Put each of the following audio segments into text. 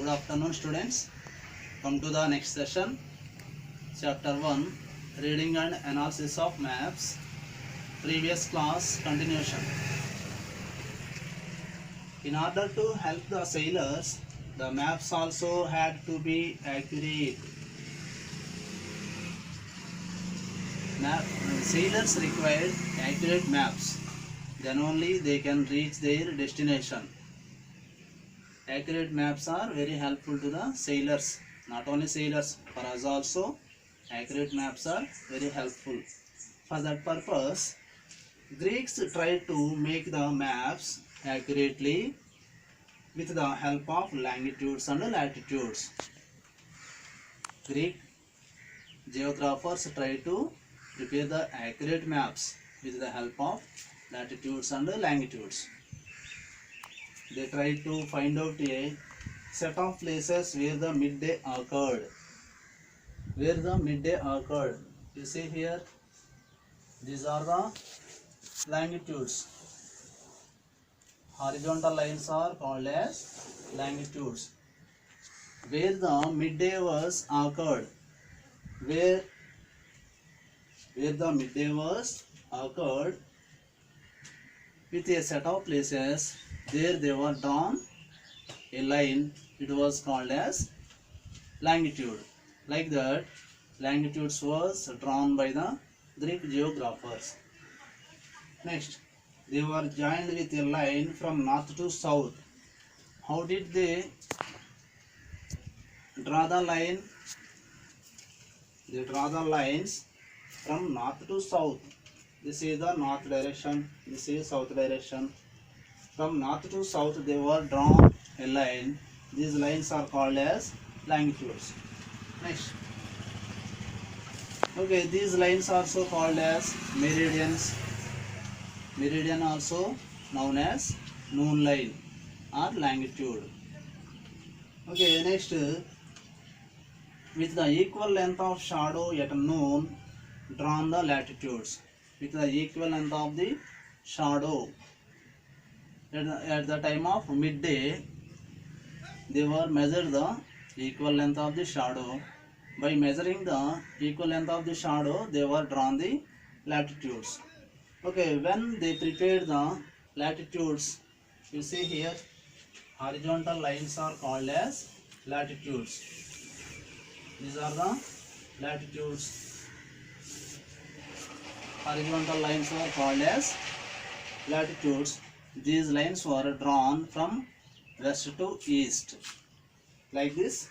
Good afternoon, students. Come to the next session. Chapter 1, Reading and Analysis of Maps. Previous class continuation. In order to help the sailors, the maps also had to be accurate. Sailors required accurate maps. Then only they can reach their destination. Accurate maps are very helpful to the sailors. Not only sailors, for us also, accurate maps are very helpful. For that purpose, Greeks tried to make the maps accurately with the help of longitudes and latitudes. Greek geographers tried to prepare the accurate maps with the help of latitudes and longitudes. They tried to find out a set of places where the midday occurred. You see here, these are the longitudes. Horizontal lines are called as longitudes. Where the midday was occurred, where the midday was occurred with a set of places, there they were drawn a line. It was called as longitude. Like that, longitudes was drawn by the Greek geographers. Next, they were joined with a line from north to south. How did they draw the line? They draw the lines from north to south. This is the north direction, this is south direction. From north to south they were drawn a line. These lines are called as longitudes. Next. Okay, these lines are also called as meridians. Meridian also known as noon line or longitude. Okay, next. With the equal length of shadow at noon, drawn the latitudes. With the equal length of the shadow at the time of midday, they were measured the equal length of the shadow. By measuring the equal length of the shadow, they were drawn the latitudes. Okay, when they prepared the latitudes, you see here, horizontal lines are called as latitudes. These are the latitudes. Horizontal lines are called as latitudes. These lines were drawn from west to east. Like this,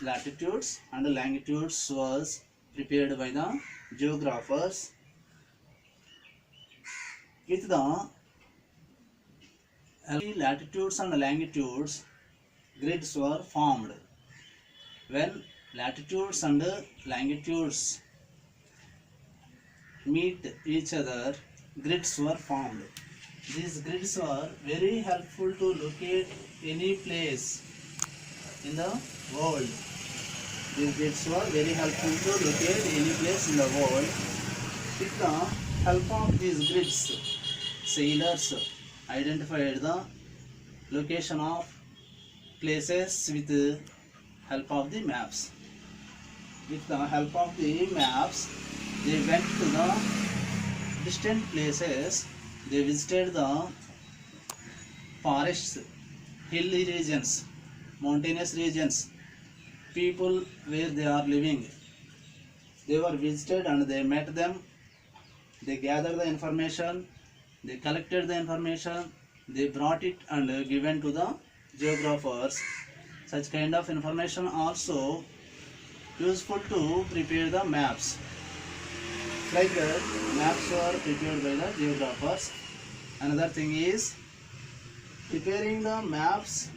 latitudes and longitudes was prepared by the geographers. With the latitudes and longitudes, grids were formed. When latitudes and longitudes meet each other, grids were formed. These grids are very helpful to locate any place in the world. These grids were very helpful to locate any place in the world. With the help of these grids, sailors identified the location of places with the help of the maps. With the help of the maps, they went to the distant places. They visited the forests, hilly regions, mountainous regions, people where they are living. They were visited and they met them. They gathered the information, they collected the information, they brought it and given to the geographers. Such kind of information also useful to prepare the maps. Like that, maps were prepared by the geographers. Another thing is, preparing the maps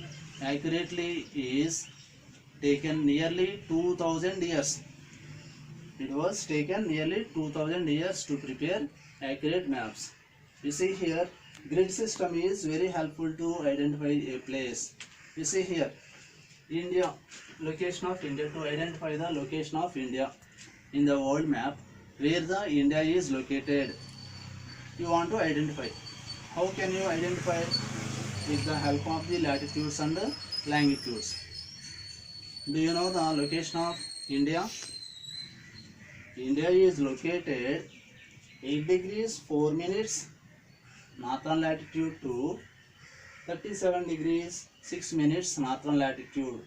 accurately is taken nearly 2000 years. It was taken nearly 2000 years to prepare accurate maps. You see here, grid system is very helpful to identify a place. You see here, India, location of India, to identify the location of India in the world map, where the India is located. You want to identify. How can you identify with the help of the latitudes and longitudes. Do you know the location of India? India is located 8 degrees 4 minutes northern latitude to 37 degrees 6 minutes northern latitude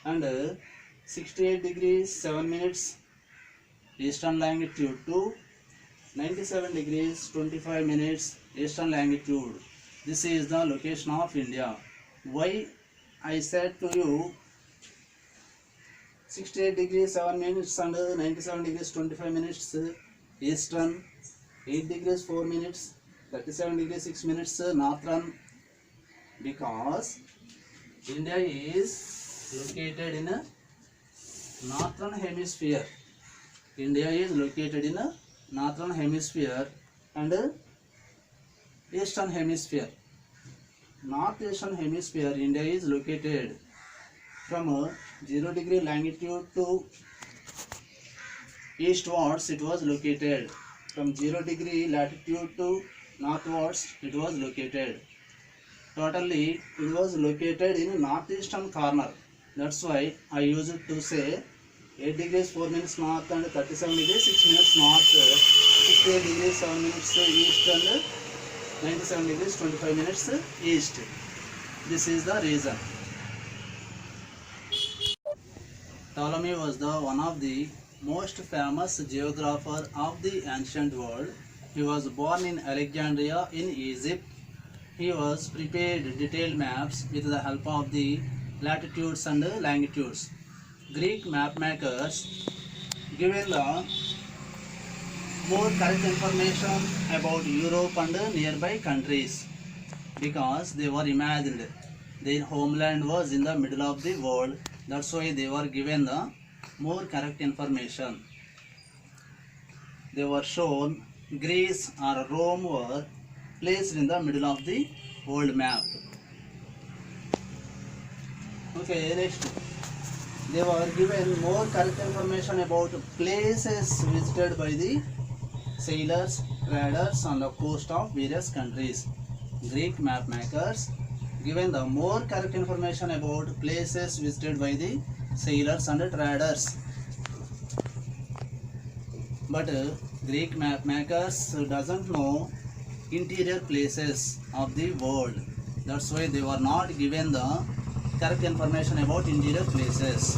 and 68 degrees 7 minutes eastern longitude to 97 degrees 25 minutes eastern longitude. This is the location of India. Why I said to you 68 degrees 7 minutes and 97 degrees 25 minutes eastern, 8 degrees 4 minutes, 37 degrees 6 minutes northern, because India is located in a northern hemisphere. India is located in a northern hemisphere and eastern hemisphere. Northeastern hemisphere, India is located from 0 degree longitude to eastwards. It was located from 0 degree latitude to northwards. It was located. Totally, it was located in northeastern corner. That's why I used to say 8 degrees 4 minutes north and 37 degrees 6 minutes north, 68 degrees 7 minutes east and 97 degrees 25 minutes east. This is the reason. Ptolemy was the one of the most famous geographer of the ancient world. He was born in Alexandria in Egypt. He was prepared detailed maps with the help of the latitudes and longitudes. Greek map makers given the more correct information about Europe and nearby countries because they were imagined their homeland was in the middle of the world. That's why they were given the more correct information. They were shown Greece or Rome were placed in the middle of the world map. Okay, next. They were given more correct information about places visited by the sailors, traders on the coast of various countries. Greek map makers given the more correct information about places visited by the sailors and traders. But Greek map makers doesn't know interior places of the world. That's why they were not given the correct information about interior places.